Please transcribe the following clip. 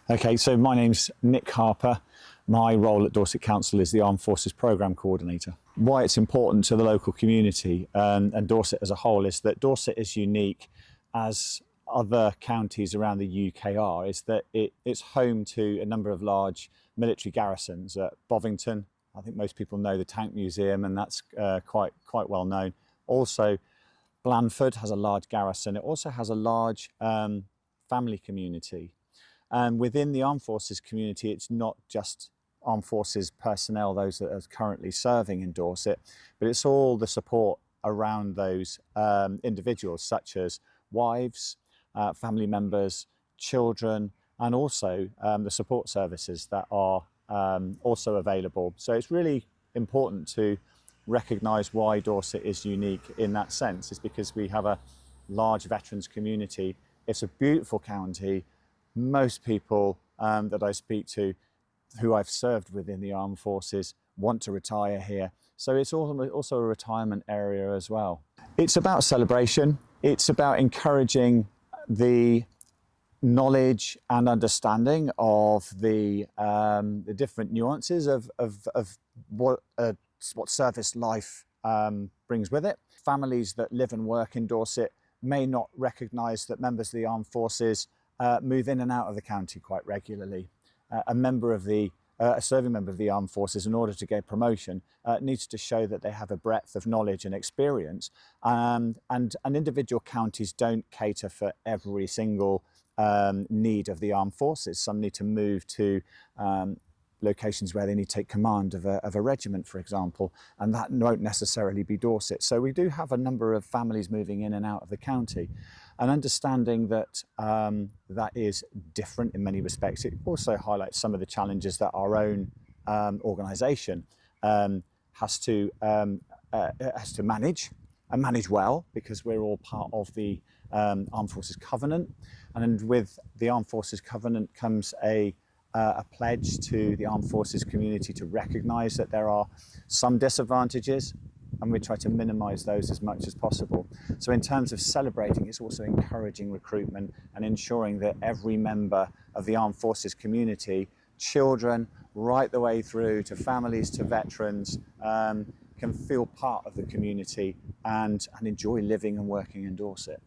Okay, so my name's Nick Harper. My role at Dorset Council is the Armed Forces Programme Coordinator. Why it's important to the local community and Dorset as a whole is that Dorset is unique, as other counties around the UK are, is that it's home to a number of large military garrisons. At Bovington, I think most people know the Tank Museum, and that's quite well known. Also, Blandford has a large garrison. It also has a large family community. And within the Armed Forces community, it's not just Armed Forces personnel, those that are currently serving in Dorset, but it's all the support around those individuals, such as wives, family members, children, and also the support services that are also available. So it's really important to recognise why Dorset is unique in that sense. It's because we have a large veterans community. It's a beautiful county. Most people that I speak to who I've served within the Armed Forces want to retire here. So it's also a retirement area as well. It's about celebration. It's about encouraging the knowledge and understanding of the different nuances of what service life brings with it. Families that live and work in Dorset may not recognise that members of the Armed Forces move in and out of the county quite regularly. A serving member of the Armed Forces, in order to get promotion, needs to show that they have a breadth of knowledge and experience. And individual counties don't cater for every single need of the Armed Forces. Some need to move to locations where they need to take command of a regiment, for example, and that won't necessarily be Dorset. So we do have a number of families moving in and out of the county, and understanding that that is different in many respects. It also highlights some of the challenges that our own organisation has to manage, and manage well, because we're all part of the Armed Forces Covenant, and with the Armed Forces Covenant comes a pledge to the Armed Forces community to recognise that there are some disadvantages, and we try to minimise those as much as possible. So in terms of celebrating, it's also encouraging recruitment and ensuring that every member of the Armed Forces community, children right the way through to families to veterans, can feel part of the community and enjoy living and working in Dorset.